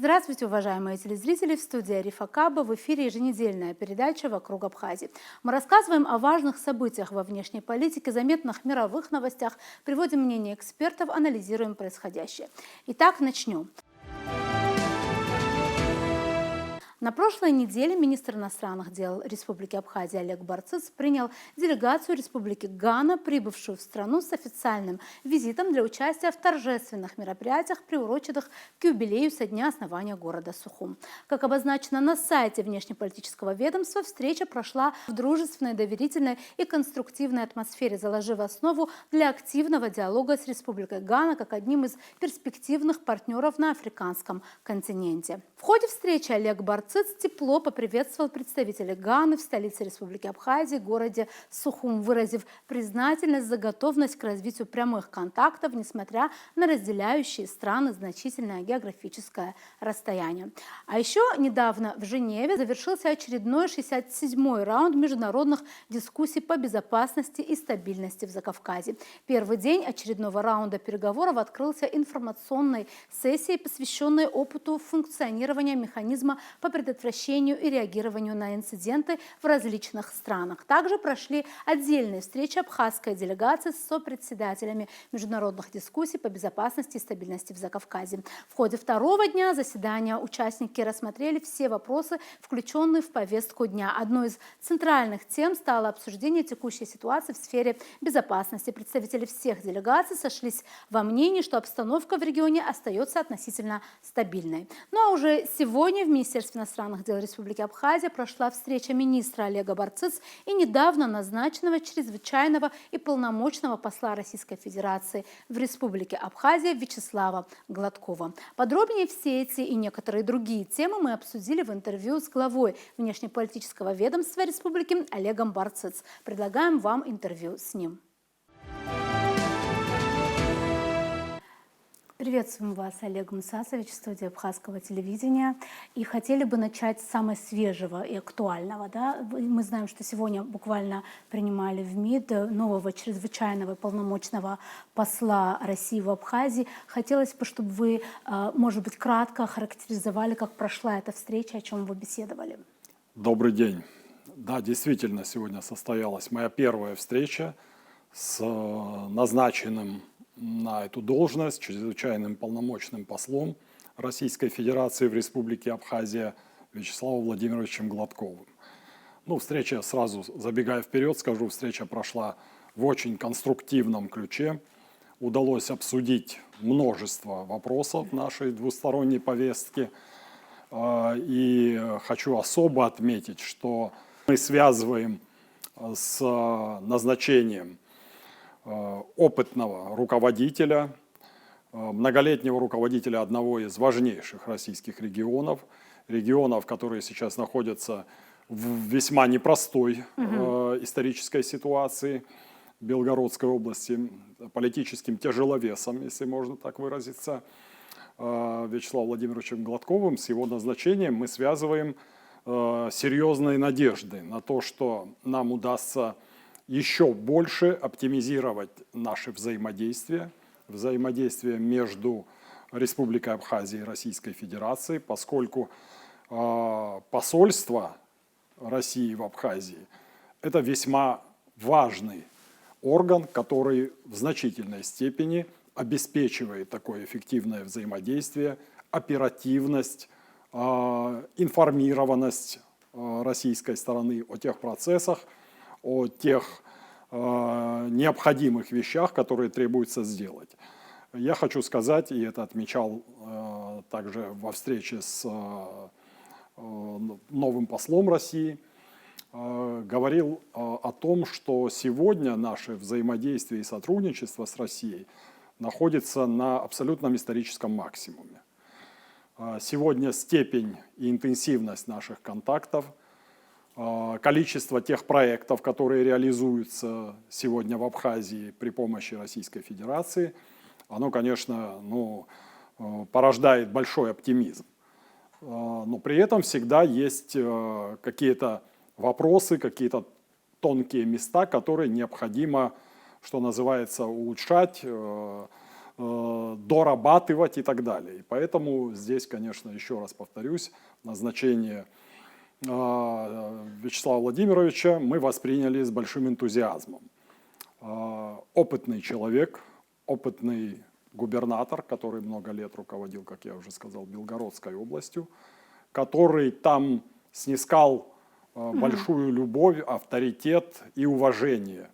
Здравствуйте, уважаемые телезрители! В студии Арифа Каба, в эфире еженедельная передача «Вокруг Абхазии». Мы рассказываем о важных событиях во внешней политике, заметных мировых новостях, приводим мнения экспертов, анализируем происходящее. Итак, начнем. На прошлой неделе министр иностранных дел Республики Абхазия Олег Барцыц принял делегацию Республики Гана, прибывшую в страну с официальным визитом для участия в торжественных мероприятиях, приуроченных к юбилею со дня основания города Сухум. Как обозначено на сайте внешнеполитического ведомства, встреча прошла в дружественной, доверительной и конструктивной атмосфере, заложив основу для активного диалога с Республикой Гана как одним из перспективных партнеров на африканском континенте. В ходе встречи Олег Барцыц тепло поприветствовал представителей Ганы в столице Республики Абхазии, городе Сухум, выразив признательность за готовность к развитию прямых контактов, несмотря на разделяющие страны значительное географическое расстояние. А еще недавно в Женеве завершился очередной 67-й раунд международных дискуссий по безопасности и стабильности в Закавказье. Первый день очередного раунда переговоров открылся информационной сессией, посвященной опыту функционирования механизма по предотвращению и реагированию на инциденты в различных странах. Также прошли отдельные встречи абхазской делегации с сопредседателями международных дискуссий по безопасности и стабильности в Закавказье. В ходе второго дня заседания участники рассмотрели все вопросы, включенные в повестку дня. Одной из центральных тем стало обсуждение текущей ситуации в сфере безопасности. Представители всех делегаций сошлись во мнении, что обстановка в регионе остается относительно стабильной. Ну а уже сегодня в Министерстве иностранных дел Республики Абхазия прошла встреча министра Олега Барцыц и недавно назначенного чрезвычайного и полномочного посла Российской Федерации в Республике Абхазия Вячеслава Гладкова. Подробнее все эти и некоторые другие темы мы обсудили в интервью с главой внешнеполитического ведомства Республики Олегом Барцыц. Предлагаем вам интервью с ним. Приветствуем вас, Олег Мусасович, в студии Абхазского телевидения. И хотели бы начать с самого свежего и актуального. Да? Мы знаем, что сегодня буквально принимали в МИД нового чрезвычайного и полномочного посла России в Абхазии. Хотелось бы, чтобы вы, может быть, кратко охарактеризовали, как прошла эта встреча, о чем вы беседовали. Добрый день. Да, действительно, сегодня состоялась моя первая встреча с назначенным на эту должность чрезвычайным полномочным послом Российской Федерации в Республике Абхазия Вячеславом Владимировичем Гладковым. Встреча, сразу забегая вперед, скажу, встреча прошла в очень конструктивном ключе. Удалось обсудить множество вопросов в нашей двусторонней повестке. И хочу особо отметить, что мы связываем с назначением опытного руководителя, многолетнего руководителя одного из важнейших российских регионов, которые сейчас находятся в весьма непростой исторической ситуации Белгородской области, политическим тяжеловесом, если можно так выразиться, Вячеславом Владимировичем Гладковым. С его назначением мы связываем серьезные надежды на то, что нам удастся еще больше оптимизировать наше взаимодействие между Республикой Абхазия и Российской Федерацией, поскольку посольство России в Абхазии – это весьма важный орган, который в значительной степени обеспечивает такое эффективное взаимодействие, оперативность, информированность российской стороны о тех процессах, о тех необходимых вещах, которые требуется сделать. Я хочу сказать, и это отмечал также во встрече с новым послом России, говорил о том, что сегодня наше взаимодействие и сотрудничество с Россией находится на абсолютном историческом максимуме. Сегодня степень и интенсивность наших контактов, количество тех проектов, которые реализуются сегодня в Абхазии при помощи Российской Федерации, оно, конечно, порождает большой оптимизм. Но при этом всегда есть какие-то вопросы, какие-то тонкие места, которые необходимо, что называется, улучшать, дорабатывать и так далее. И поэтому здесь, конечно, еще раз повторюсь, назначение Вячеслава Владимировича мы восприняли с большим энтузиазмом. Опытный человек, опытный губернатор, который много лет руководил, как я уже сказал, Белгородской областью, который там снискал большую любовь, авторитет и уважение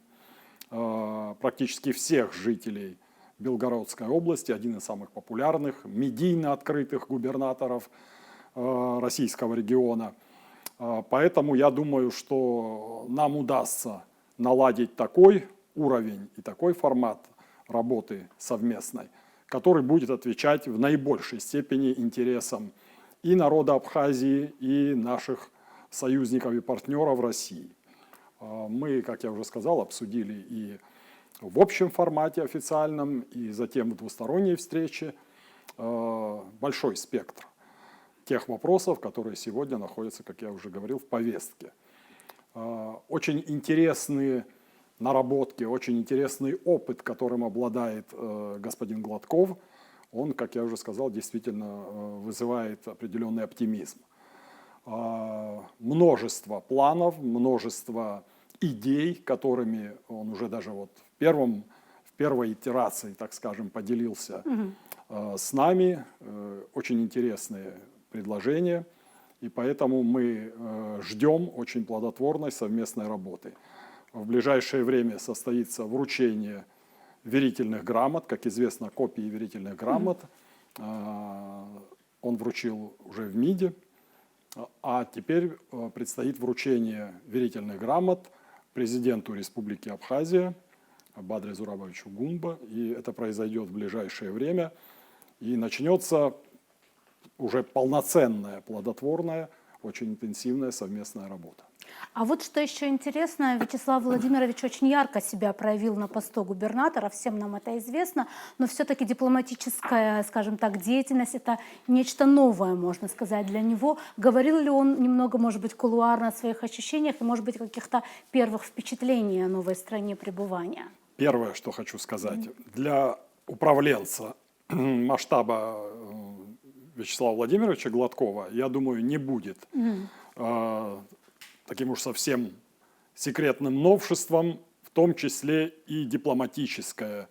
практически всех жителей Белгородской области, один из самых популярных, медийно открытых губернаторов российского региона. Поэтому я думаю, что нам удастся наладить такой уровень и такой формат работы совместной, который будет отвечать в наибольшей степени интересам и народа Абхазии, и наших союзников и партнеров России. Мы, как я уже сказал, обсудили и в общем формате официальном, и затем в двусторонней встрече большой спектр тех вопросов, которые сегодня находятся, как я уже говорил, в повестке. Очень интересные наработки, очень интересный опыт, которым обладает господин Гладков, он, как я уже сказал, действительно вызывает определенный оптимизм. Множество планов, множество идей, которыми он уже даже вот в первой итерации, так скажем, поделился с нами. Очень интересные предложения, и поэтому мы ждем очень плодотворной совместной работы. В ближайшее время состоится вручение верительных грамот. Как известно, копии верительных грамот он вручил уже в МИДе, а теперь предстоит вручение верительных грамот президенту Республики Абхазия Бадре Зурабовичу Гумба, и это произойдет в ближайшее время, и начнется уже полноценная, плодотворная, очень интенсивная совместная работа. А вот что еще интересно, Вячеслав Владимирович очень ярко себя проявил на посту губернатора, всем нам это известно, но все-таки дипломатическая, скажем так, деятельность — это нечто новое, можно сказать, для него. Говорил ли он немного, может быть, кулуарно о своих ощущениях и, может быть, каких-то первых впечатлений о новой стране пребывания? Первое, что хочу сказать, для управленца масштаба Вячеслава Владимировича Гладкова, я думаю, не будет таким уж совсем секретным новшеством, в том числе и дипломатическое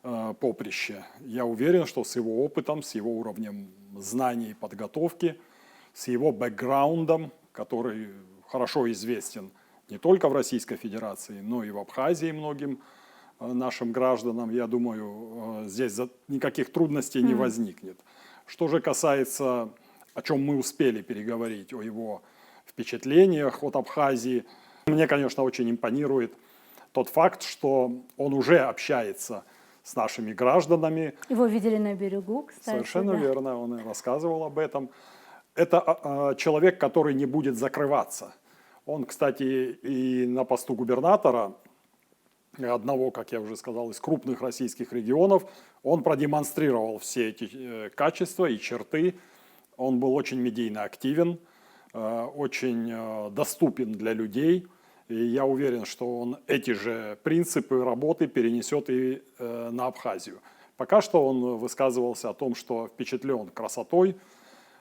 поприще. Я уверен, что с его опытом, с его уровнем знаний и подготовки, с его бэкграундом, который хорошо известен не только в Российской Федерации, но и в Абхазии многим нашим гражданам, я думаю, здесь никаких трудностей не возникнет. Что же касается, о чем мы успели переговорить, о его впечатлениях от Абхазии, мне, конечно, очень импонирует тот факт, что он уже общается с нашими гражданами. Его видели на берегу, кстати. Совершенно верно, он и рассказывал об этом. Это человек, который не будет закрываться. Он, кстати, и на посту губернатора одного, как я уже сказал, из крупных российских регионов, он продемонстрировал все эти качества и черты. Он был очень медийно активен, очень доступен для людей. И я уверен, что он эти же принципы работы перенесет и на Абхазию. Пока что он высказывался о том, что впечатлен красотой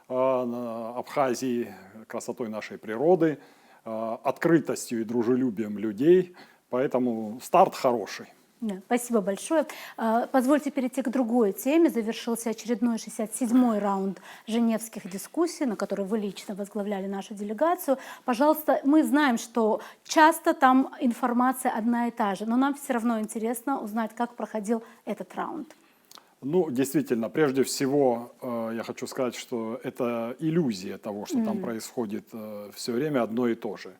Абхазии, красотой нашей природы, открытостью и дружелюбием людей. Поэтому старт хороший. Да, спасибо большое. Позвольте перейти к другой теме. Завершился очередной 67-й раунд женевских дискуссий, на который вы лично возглавляли нашу делегацию. Пожалуйста, мы знаем, что часто там информация одна и та же, но нам все равно интересно узнать, как проходил этот раунд. Ну, действительно, прежде всего, я хочу сказать, что это иллюзия того, что там происходит все время одно и то же.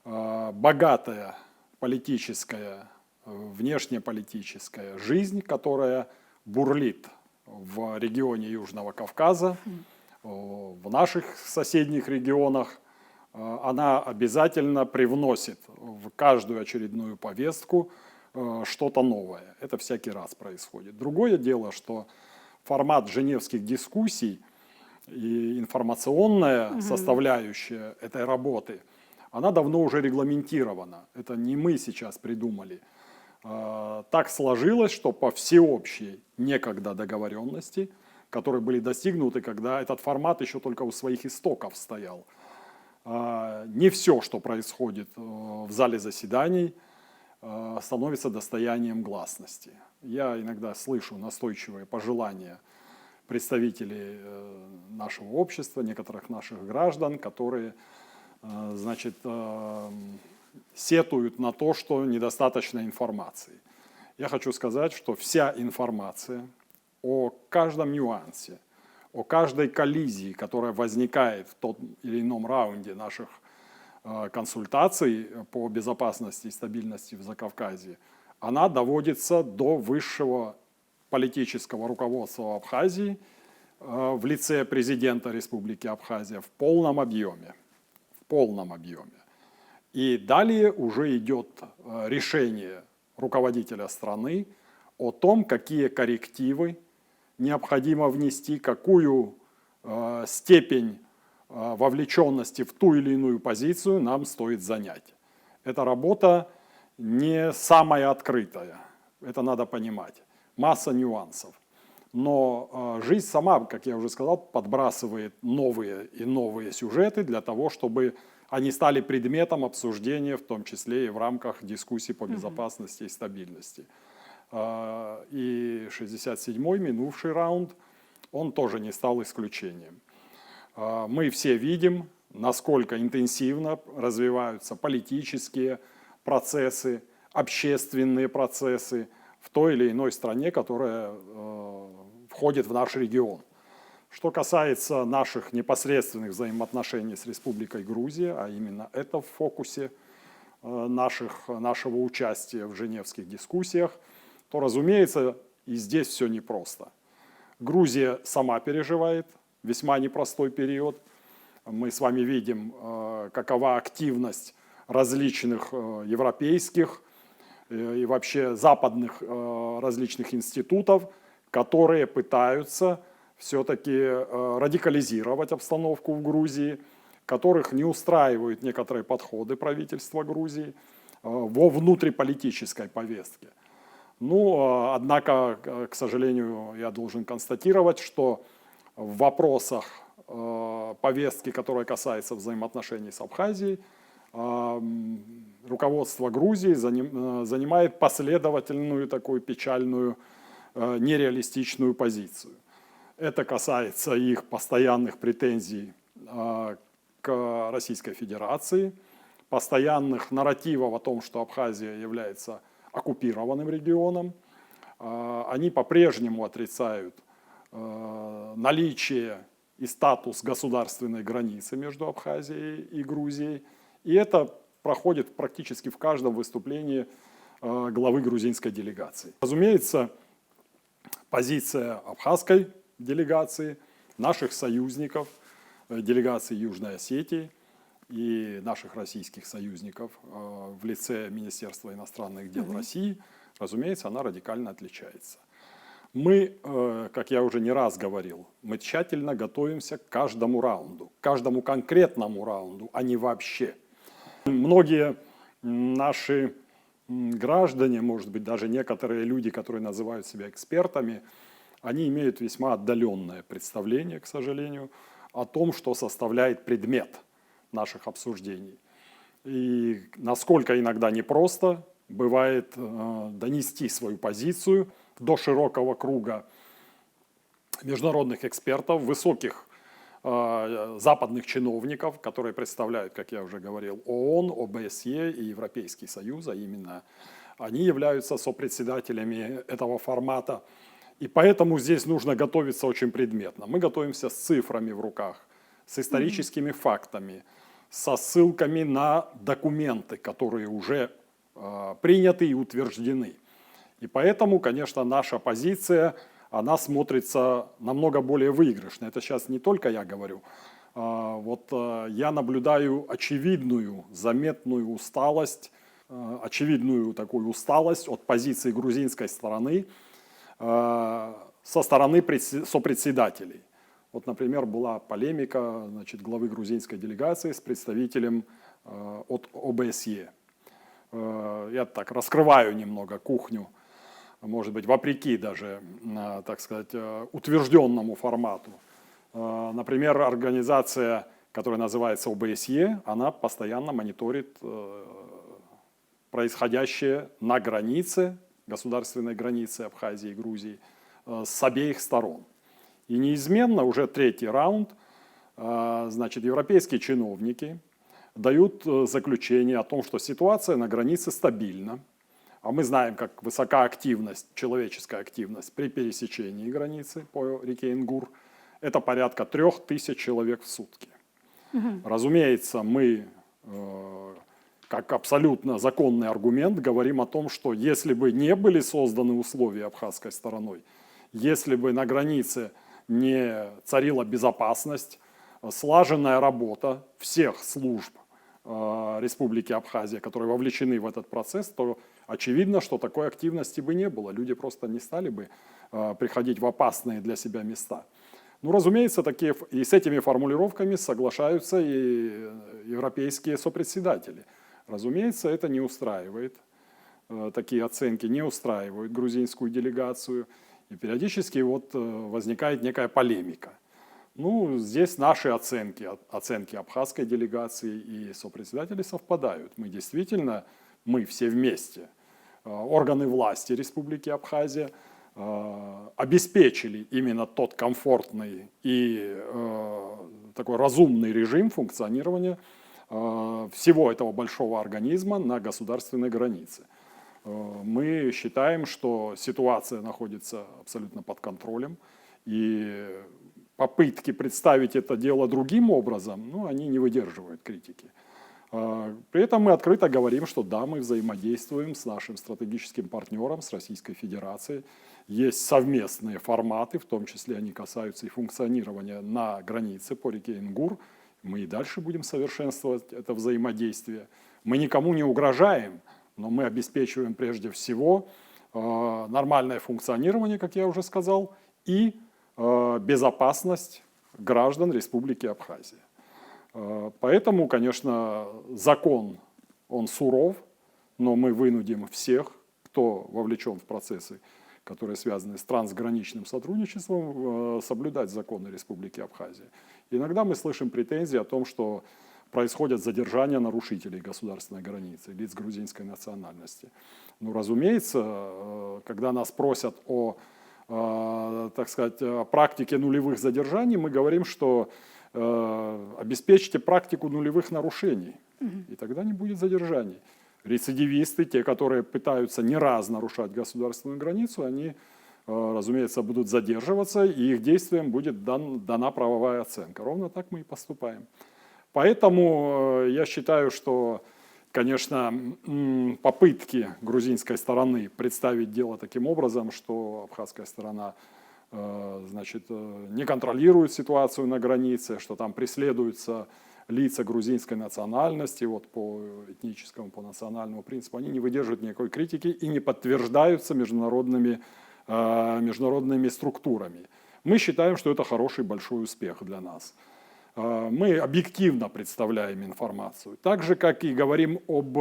Богатая политическая, внешнеполитическая жизнь, которая бурлит в регионе Южного Кавказа, в наших соседних регионах, она обязательно привносит в каждую очередную повестку что-то новое. Это всякий раз происходит. Другое дело, что формат женевских дискуссий и информационная составляющая этой работы, она давно уже регламентирована. Это не мы сейчас придумали. Так сложилось, что по всеобщей некогда договоренности, которые были достигнуты, когда этот формат еще только у своих истоков стоял, не все, что происходит в зале заседаний, становится достоянием гласности. Я иногда слышу настойчивые пожелания представителей нашего общества, некоторых наших граждан, которые, значит, сетуют на то, что недостаточно информации. Я хочу сказать, что вся информация о каждом нюансе, о каждой коллизии, которая возникает в том или ином раунде наших консультаций по безопасности и стабильности в Закавказье, она доводится до высшего политического руководства Абхазии в лице президента Республики Абхазия в полном объеме. В полном объеме. И далее уже идет решение руководителя страны о том, какие коррективы необходимо внести, какую степень вовлеченности в ту или иную позицию нам стоит занять. Эта работа не самая открытая, это надо понимать. Масса нюансов. Но жизнь сама, как я уже сказал, подбрасывает новые и новые сюжеты для того, чтобы они стали предметом обсуждения, в том числе и в рамках дискуссий по безопасности и стабильности. И 67-й, минувший раунд, он тоже не стал исключением. Мы все видим, насколько интенсивно развиваются политические процессы, общественные процессы в той или иной стране, которая входит в наш регион. Что касается наших непосредственных взаимоотношений с Республикой Грузия, а именно это в фокусе нашего участия в женевских дискуссиях, то, разумеется, и здесь все непросто. Грузия сама переживает весьма непростой период. Мы с вами видим, какова активность различных европейских и вообще западных различных институтов, которые пытаются все-таки радикализировать обстановку в Грузии, которых не устраивают некоторые подходы правительства Грузии во внутриполитической повестке. Ну, однако, к сожалению, я должен констатировать, что в вопросах повестки, которая касается взаимоотношений с Абхазией, руководство Грузии занимает последовательную такую печальную, нереалистичную позицию. Это касается их постоянных претензий к Российской Федерации, постоянных нарративов о том, что Абхазия является оккупированным регионом. Они по-прежнему отрицают наличие и статус государственной границы между Абхазией и Грузией. И это проходит практически в каждом выступлении главы грузинской делегации. Разумеется, позиция абхазской делегации, наших союзников, делегации Южной Осетии и наших российских союзников в лице Министерства иностранных дел России, разумеется, она радикально отличается. Мы, как я уже не раз говорил, мы тщательно готовимся к каждому раунду, к каждому конкретному раунду, а не вообще. Многие наши граждане, может быть, даже некоторые люди, которые называют себя экспертами, они имеют весьма отдаленное представление, к сожалению, о том, что составляет предмет наших обсуждений. И насколько иногда непросто бывает донести свою позицию до широкого круга международных экспертов, высоких западных чиновников, которые представляют, как я уже говорил, ООН, ОБСЕ и Европейский Союз, а именно они являются сопредседателями этого формата. И поэтому здесь нужно готовиться очень предметно. Мы готовимся с цифрами в руках, с историческими фактами, со ссылками на документы, которые уже приняты и утверждены. И поэтому, конечно, наша позиция, она смотрится намного более выигрышно. Это сейчас не только я говорю. Вот я наблюдаю очевидную, заметную усталость, очевидную такую усталость от позиции грузинской стороны со стороны сопредседателей. Вот, например, была полемика, значит, главы грузинской делегации с представителем от ОБСЕ. Я так раскрываю немного кухню, может быть, вопреки даже, так сказать, утвержденному формату. Например, организация, которая называется ОБСЕ, она постоянно мониторит происходящее на границе, государственной границе Абхазии и Грузии с обеих сторон. И неизменно уже третий раунд, значит, европейские чиновники дают заключение о том, что ситуация на границе стабильна. А мы знаем, как высока активность, человеческая активность при пересечении границы по реке Ингур. Это порядка 3000 человек в сутки. Разумеется, мы, как абсолютно законный аргумент, говорим о том, что если бы не были созданы условия абхазской стороной, если бы на границе не царила безопасность, слаженная работа всех служб Республики Абхазия, которые вовлечены в этот процесс, то очевидно, что такой активности бы не было. Люди просто не стали бы приходить в опасные для себя места. Ну, разумеется, и с этими формулировками соглашаются и европейские сопредседатели. Разумеется, это не устраивает, такие оценки не устраивают грузинскую делегацию. И периодически вот возникает некая полемика. Ну, здесь наши оценки абхазской делегации и сопредседателей совпадают. Мы все вместе, органы власти Республики Абхазия, обеспечили именно тот комфортный и такой разумный режим функционирования всего этого большого организма на государственной границе. Мы считаем, что ситуация находится абсолютно под контролем, и попытки представить это дело другим образом, ну, они не выдерживают критики. При этом мы открыто говорим, что да, мы взаимодействуем с нашим стратегическим партнером, с Российской Федерацией. Есть совместные форматы, в том числе они касаются и функционирования на границе по реке Ингур. Мы и дальше будем совершенствовать это взаимодействие. Мы никому не угрожаем, но мы обеспечиваем прежде всего нормальное функционирование, как я уже сказал, и безопасность граждан Республики Абхазия. Поэтому, конечно, закон, он суров, но мы вынудим всех, кто вовлечен в процессы, которые связаны с трансграничным сотрудничеством, соблюдать законы Республики Абхазия. Иногда мы слышим претензии о том, что происходят задержания нарушителей государственной границы, лиц грузинской национальности. Ну, разумеется, когда нас просят о, так сказать, практике нулевых задержаний, мы говорим, что обеспечьте практику нулевых нарушений, и тогда не будет задержаний. Рецидивисты, те, которые пытаются не раз нарушать государственную границу, они, разумеется, будут задерживаться, и их действиям будет дана правовая оценка. Ровно так мы и поступаем. Поэтому я считаю, что, конечно, попытки грузинской стороны представить дело таким образом, что абхазская сторона, значит, не контролирует ситуацию на границе, что там преследуются лица грузинской национальности, вот по этническому, по национальному принципу, они не выдерживают никакой критики и не подтверждаются международными структурами. Мы считаем, что это хороший большой успех для нас. Мы объективно представляем информацию, так же, как и говорим об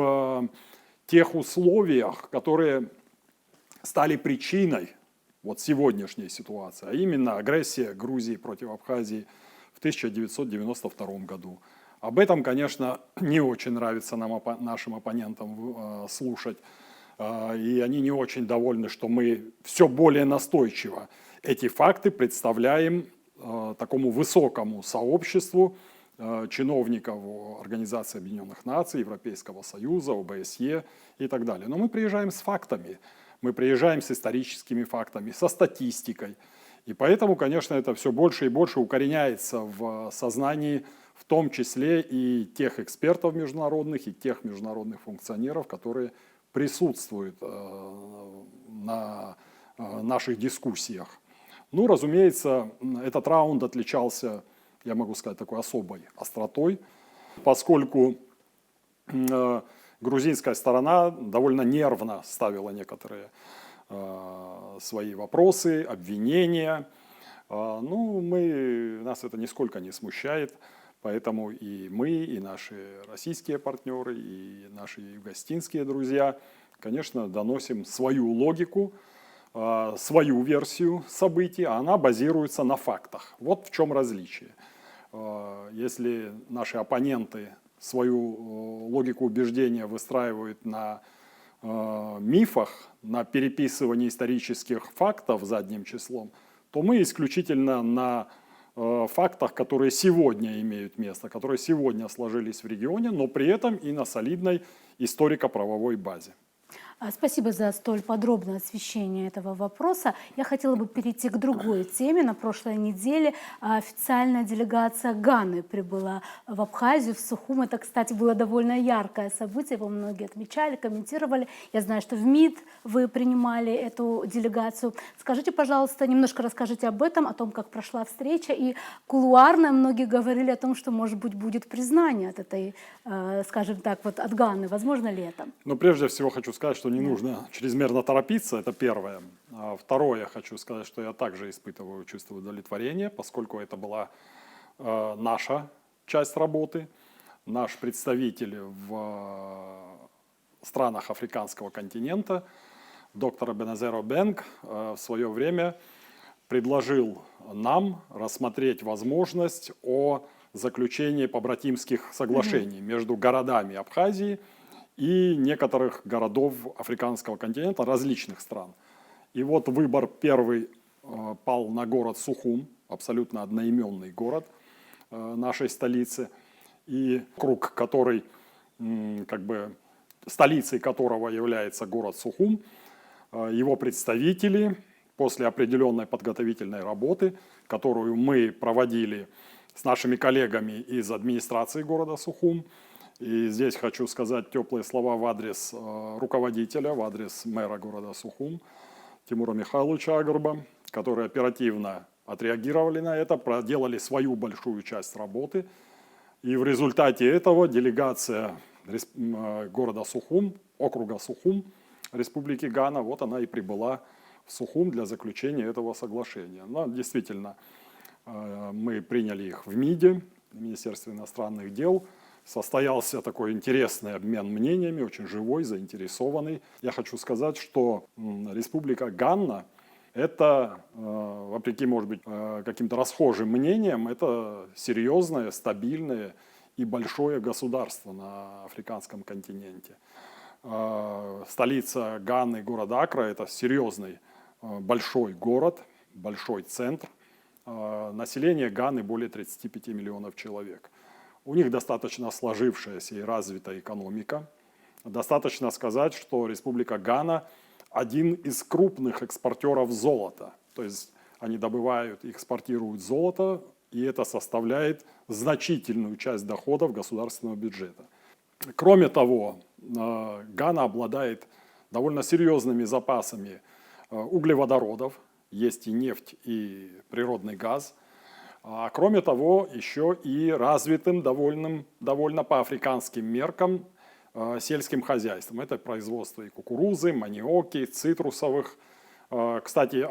тех условиях, которые стали причиной вот сегодняшней ситуации, а именно агрессия Грузии против Абхазии в 1992 году. Об этом, конечно, не очень нравится нашим оппонентам слушать, и они не очень довольны, что мы все более настойчиво эти факты представляем такому высокому сообществу чиновников Организации Объединенных Наций, Европейского Союза, ОБСЕ и так далее. Но мы приезжаем с фактами, мы приезжаем с историческими фактами, со статистикой. И поэтому, конечно, это все больше и больше укореняется в сознании, в том числе и тех экспертов международных, и тех международных функционеров, которые присутствуют на наших дискуссиях. Ну, разумеется, этот раунд отличался, я могу сказать, такой особой остротой, поскольку грузинская сторона довольно нервно ставила некоторые свои вопросы, обвинения. Ну, нас это нисколько не смущает, Поэтому и мы, и наши российские партнеры, и наши югостинские друзья, конечно, доносим свою логику, свою версию событий, а она базируется на фактах. Вот в чем различие. Если наши оппоненты свою логику убеждения выстраивают на мифах, на переписывании исторических фактов задним числом, то мы исключительно на фактах, которые сегодня имеют место, которые сегодня сложились в регионе, но при этом и на солидной историко-правовой базе. Спасибо за столь подробное освещение этого вопроса. Я хотела бы перейти к другой теме. На прошлой неделе официальная делегация Ганы прибыла в Абхазию, в Сухум. Это, кстати, было довольно яркое событие, его многие отмечали, комментировали. Я знаю, что в МИД вы принимали эту делегацию. Скажите, пожалуйста, немножко расскажите об этом, о том, как прошла встреча. И кулуарно многие говорили о том, что, может быть, будет признание от этой, скажем так, вот от Ганы. Возможно ли это? Но прежде всего хочу сказать, что не нужно чрезмерно торопиться, это первое. А второе, хочу сказать, что я также испытываю чувство удовлетворения, поскольку это была наша часть работы. Наш представитель в странах африканского континента, доктор Эбенезер Обенг, в свое время предложил нам рассмотреть возможность о заключении побратимских соглашений между городами Абхазии и некоторых городов африканского континента, различных стран. И вот выбор первый пал на город Сухум, абсолютно одноименный город нашей столицы, и круг, который, как бы, столицей которого является город Сухум, его представители после определенной подготовительной работы, которую мы проводили с нашими коллегами из администрации города Сухум. И здесь хочу сказать теплые слова в адрес руководителя, в адрес мэра города Сухум Тимура Михайловича Агурба, которые оперативно отреагировали на это, проделали свою большую часть работы. И в результате этого делегация города Сухум, округа Сухум, Республики Гана, вот она и прибыла в Сухум для заключения этого соглашения. Но действительно, мы приняли их в МИДе, в Министерстве иностранных дел. Состоялся такой интересный обмен мнениями, очень живой, заинтересованный. Я хочу сказать, что Республика Гана – это, вопреки, может быть, каким-то расхожим мнениям, это серьезное, стабильное и большое государство на африканском континенте. Столица Ганы, город Акра – это серьезный, большой город, большой центр. Население Ганы более 35 миллионов человек. У них достаточно сложившаяся и развитая экономика. Достаточно сказать, что Республика Гана один из крупных экспортеров золота. То есть они добывают и экспортируют золото, и это составляет значительную часть доходов государственного бюджета. Кроме того, Гана обладает довольно серьезными запасами углеводородов, есть и нефть, и природный газ. А кроме того, еще и развитым довольно по африканским меркам сельским хозяйством. Это производство и кукурузы, маниоки, цитрусовых. Кстати,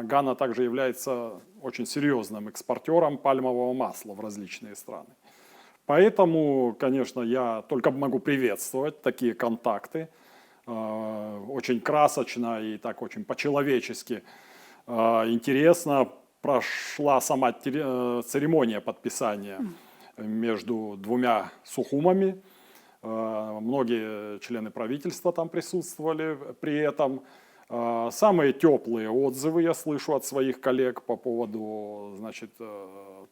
Гана также является очень серьезным экспортером пальмового масла в различные страны. Поэтому, конечно, я только могу приветствовать такие контакты. Очень красочно и так очень по-человечески интересно прошла сама церемония подписания между двумя Сухумами. Многие члены правительства там присутствовали при этом. Самые теплые отзывы я слышу от своих коллег по поводу, значит,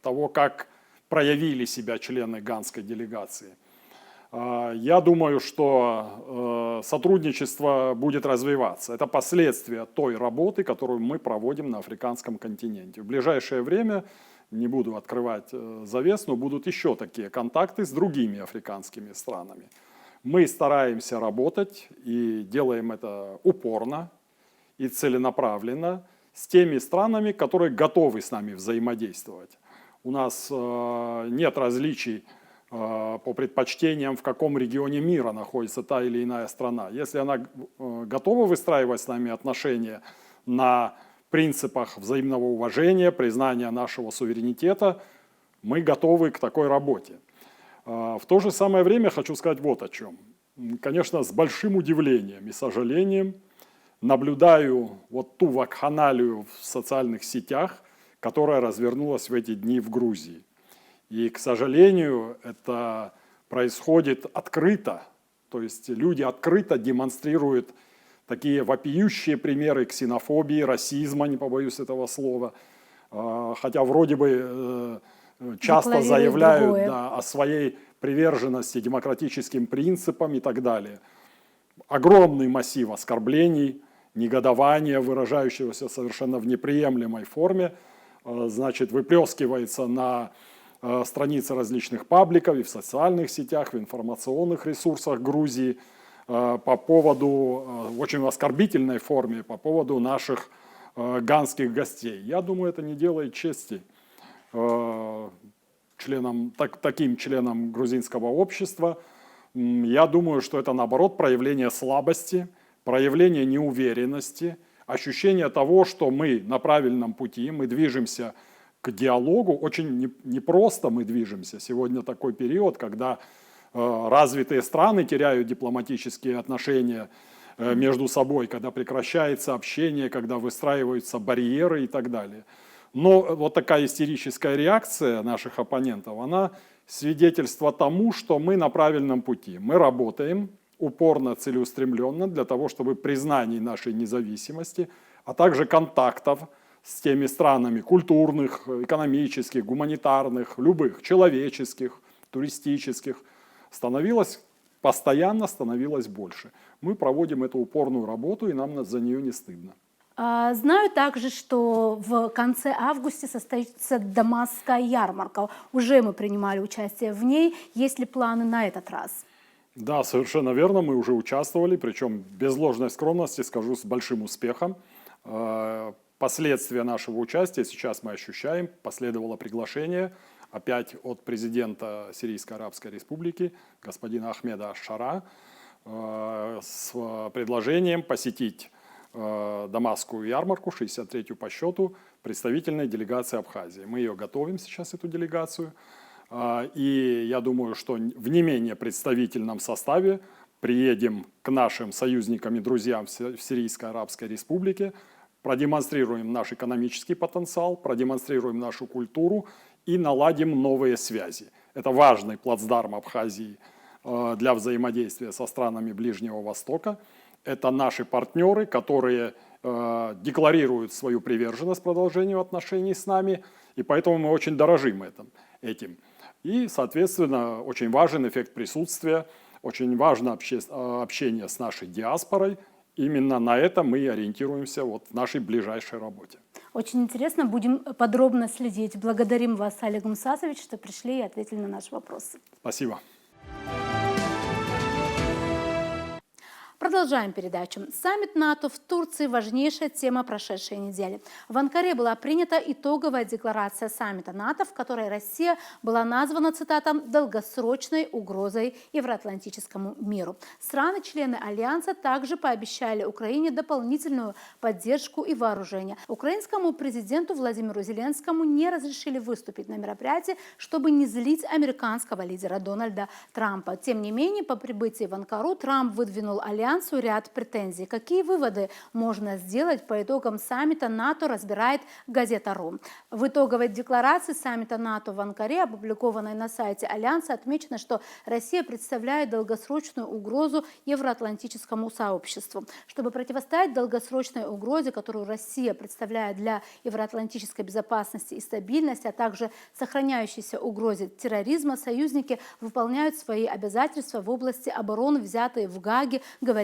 того, как проявили себя члены ганской делегации. Я думаю, что сотрудничество будет развиваться. Это последствия той работы, которую мы проводим на африканском континенте. В ближайшее время, не буду открывать завес, но будут еще такие контакты с другими африканскими странами. Мы стараемся работать и делаем это упорно и целенаправленно с теми странами, которые готовы с нами взаимодействовать. У нас нет различий по предпочтениям, в каком регионе мира находится та или иная страна. Если она готова выстраивать с нами отношения на принципах взаимного уважения, признания нашего суверенитета, Мы готовы к такой работе. В то же самое время хочу сказать вот о чем. Конечно, с большим удивлением и сожалением наблюдаю вот ту вакханалию в социальных сетях, которая развернулась в эти дни в Грузии. И, к сожалению, это происходит открыто, то есть люди открыто демонстрируют такие вопиющие примеры ксенофобии, расизма, не побоюсь этого слова, хотя вроде бы часто заявляют о своей приверженности демократическим принципам и так далее. Огромный массив оскорблений, негодования, выражающегося совершенно в неприемлемой форме, значит, выплескивается на страницы различных пабликов и в социальных сетях, в информационных ресурсах Грузии по поводу, в очень оскорбительной форме, по поводу наших ганских гостей. Я думаю, это не делает чести таким членам грузинского общества. Я думаю, что это, наоборот, проявление слабости, проявление неуверенности, ощущение того, что мы на правильном пути, мы движемся к диалогу. Очень непросто мы движемся. Сегодня такой период, когда развитые страны теряют дипломатические отношения между собой, когда прекращается общение, когда выстраиваются барьеры и так далее. Но вот такая истерическая реакция наших оппонентов, она свидетельство тому, что мы на правильном пути. Мы работаем упорно, целеустремленно для того, чтобы признаний нашей независимости, а также контактов с теми странами культурных, экономических, гуманитарных, любых, человеческих, туристических, постоянно становилось больше. Мы проводим эту упорную работу, и нам за нее не стыдно. Знаю также, что в конце августа состоится Дамасская ярмарка. Уже мы принимали участие в ней. Есть ли планы на этот раз? Да, совершенно верно. Мы уже участвовали, причем без ложной скромности скажу, с большим успехом. Последствия нашего участия сейчас мы ощущаем. Последовало приглашение опять от президента Сирийской Арабской Республики, господина Ахмеда Аш-Шара, с предложением посетить Дамасскую ярмарку, 63-ю по счету, представительной делегации Абхазии. Мы ее готовим сейчас, эту делегацию. И я думаю, что в не менее представительном составе приедем к нашим союзникам и друзьям в Сирийской Арабской Республике, продемонстрируем наш экономический потенциал, продемонстрируем нашу культуру и наладим новые связи. Это важный плацдарм Абхазии для взаимодействия со странами Ближнего Востока. Это наши партнеры, которые декларируют свою приверженность продолжению отношений с нами, и поэтому мы очень дорожим этим. И, соответственно, очень важен эффект присутствия, очень важно общение с нашей диаспорой. Именно на это мы и ориентируемся в нашей ближайшей работе. Очень интересно, будем подробно следить. Благодарим вас, Олег Мусасович, что пришли и ответили на наши вопросы. Спасибо. Продолжаем передачу. Саммит НАТО в Турции – важнейшая тема прошедшей недели. В Анкаре была принята итоговая декларация саммита НАТО, в которой Россия была названа, цитата, «долгосрочной угрозой евроатлантическому миру». Страны-члены Альянса также пообещали Украине дополнительную поддержку и вооружение. Украинскому президенту Владимиру Зеленскому не разрешили выступить на мероприятии, чтобы не злить американского лидера Дональда Трампа. Тем не менее, по прибытии в Анкару Трамп выдвинул Альянсу ряд претензий. Какие выводы можно сделать по итогам саммита НАТО, разбирает газета.ру. В итоговой декларации саммита НАТО в Анкаре, опубликованной на сайте Альянса, отмечено, что Россия представляет долгосрочную угрозу евроатлантическому сообществу. Чтобы противостоять долгосрочной угрозе, которую Россия представляет для евроатлантической безопасности и стабильности, а также сохраняющейся угрозе терроризма, союзники выполняют свои обязательства в области обороны, взятые в Гааге, говорится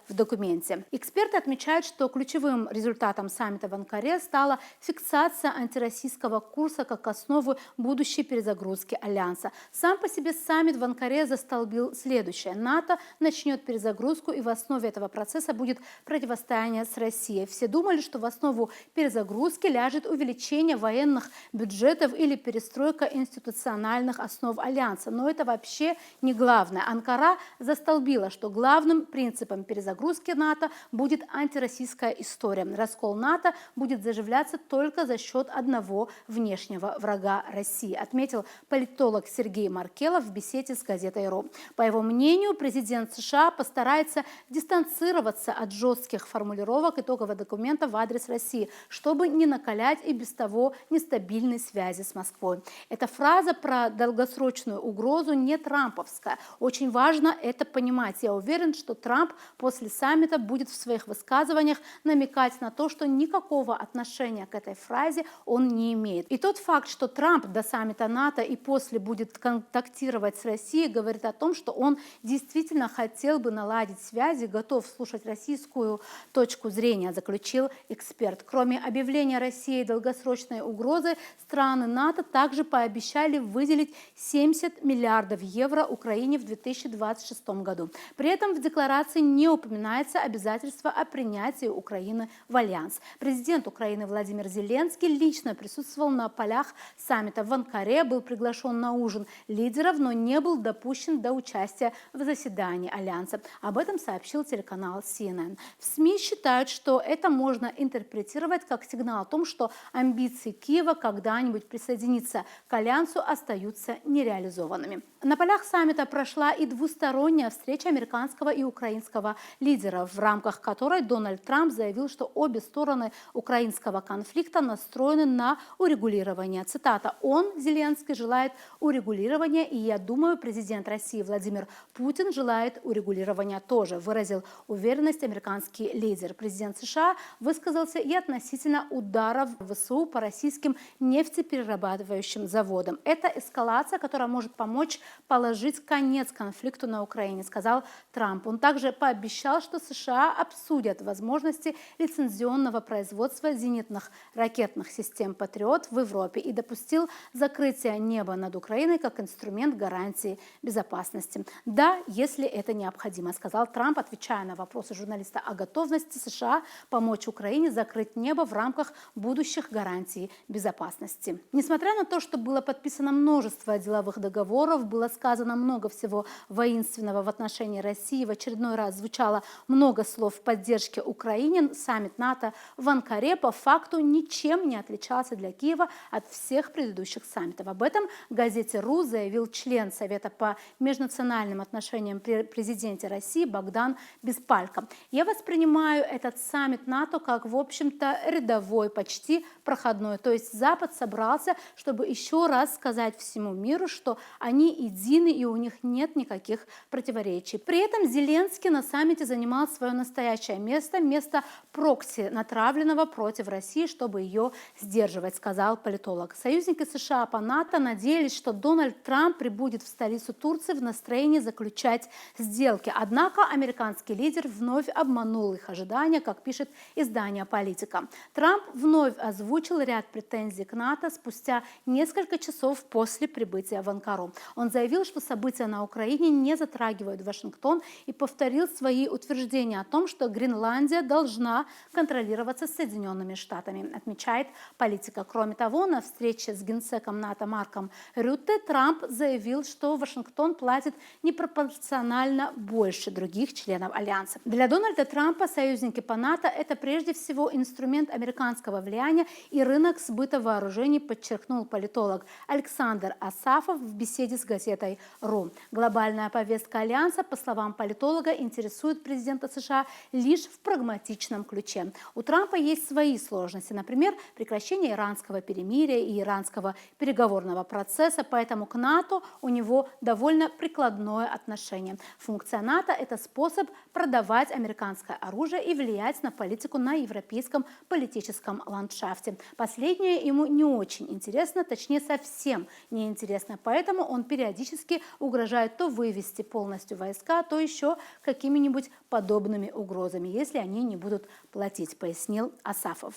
в документе. Эксперты отмечают, что ключевым результатом саммита в Анкаре стала фиксация антироссийского курса как основы будущей перезагрузки Альянса. Сам по себе саммит в Анкаре застолбил следующее. НАТО начнет перезагрузку, и в основе этого процесса будет противостояние с Россией. Все думали, что в основу перезагрузки ляжет увеличение военных бюджетов или перестройка институциональных основ Альянса. Но это вообще не главное. Анкара застолбила, что главным принципом принципам перезагрузки НАТО будет антироссийская история. Раскол НАТО будет заживляться только за счет одного внешнего врага России, отметил политолог Сергей Маркелов в беседе с газетой «Ру». По его мнению, президент США постарается дистанцироваться от жестких формулировок итогового документа в адрес России, чтобы не накалять и без того нестабильные связи с Москвой. Эта фраза про долгосрочную угрозу не трамповская. Очень важно это понимать. Я уверен, что Трамп после саммита будет в своих высказываниях намекать на то, что никакого отношения к этой фразе он не имеет. И тот факт, что Трамп до саммита НАТО и после будет контактировать с Россией, говорит о том, что он действительно хотел бы наладить связи, готов слушать российскую точку зрения, заключил эксперт. Кроме объявления России долгосрочной угрозы, страны НАТО также пообещали выделить 70 миллиардов евро Украине в 2026 году. При этом в декларации не упоминается обязательство о принятии Украины в альянс. Президент Украины Владимир Зеленский лично присутствовал на полях саммита в Анкаре, был приглашен на ужин лидеров, но не был допущен до участия в заседании альянса. Об этом сообщил телеканал CNN. В СМИ считают, что это можно интерпретировать как сигнал о том, что амбиции Киева когда-нибудь присоединиться к альянсу остаются нереализованными. На полях саммита прошла и двусторонняя встреча американского и украинского лидеров, в рамках которой Дональд Трамп заявил, что обе стороны украинского конфликта настроены на урегулирование. Цитата: «Он, Зеленский, желает урегулирования, и я думаю, президент России Владимир Путин желает урегулирования тоже», выразил уверенность американский лидер. Президент США высказался и относительно ударов ВСУ по российским нефтеперерабатывающим заводам. Это эскалация, которая может помочь положить конец конфликту на Украине, сказал Трамп. Он также пообещал, что США обсудят возможности лицензионного производства зенитных ракетных систем «Патриот» в Европе и допустил закрытие неба над Украиной как инструмент гарантии безопасности. «Да, если это необходимо», сказал Трамп, отвечая на вопросы журналиста о готовности США помочь Украине закрыть небо в рамках будущих гарантий безопасности. Несмотря на то, что было подписано множество деловых договоров, было сказано много всего воинственного в отношении России, в очередной раз звучало много слов поддержки Украине, саммит НАТО в Анкаре по факту ничем не отличался для Киева от всех предыдущих саммитов. Об этом газете «Ру» заявил член Совета по межнациональным отношениям при президенте России Богдан Беспалько. «Я воспринимаю этот саммит НАТО как, в общем-то, рядовой, почти проходной. То есть Запад собрался, чтобы еще раз сказать всему миру, что они едины и у них нет никаких противоречий». При этом Зеленский на саммите занимал свое настоящее место, место прокси, натравленного против России, чтобы ее сдерживать, сказал политолог. Союзники США по НАТО надеялись, что Дональд Трамп прибудет в столицу Турции в настроении заключать сделки. Однако американский лидер вновь обманул их ожидания, как пишет издание «Политика». Трамп вновь озвучил ряд претензий к НАТО спустя несколько часов после прибытия в Анкару. Он заявил, что события на Украине не затрагивают Вашингтон и повторил свои утверждения о том, что Гренландия должна контролироваться Соединенными Штатами, отмечает «Политика». Кроме того, на встрече с генсеком НАТО Марком Рютте Трамп заявил, что Вашингтон платит непропорционально больше других членов альянса. Для Дональда Трампа союзники по НАТО – это прежде всего инструмент американского влияния и рынок сбыта вооружений, подчеркнул политолог Александр Асафов в беседе с газетой «Ру». Глобальная повестка альянса, по словам политолога, интересует президента США лишь в прагматичном ключе. У Трампа есть свои сложности, например, прекращение иранского перемирия и иранского переговорного процесса, поэтому к НАТО у него довольно прикладное отношение. Функция НАТО – это способ продавать американское оружие и влиять на политику на европейском политическом ландшафте. Последнее ему не очень интересно, точнее совсем не интересно, поэтому он периодически угрожает то вывести полностью войска, то еще какими-нибудь подобными угрозами, если они не будут платить, пояснил Асафов.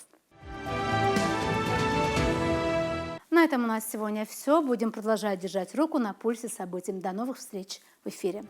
На этом у нас сегодня все. Будем продолжать держать руку на пульсе событий. До новых встреч в эфире.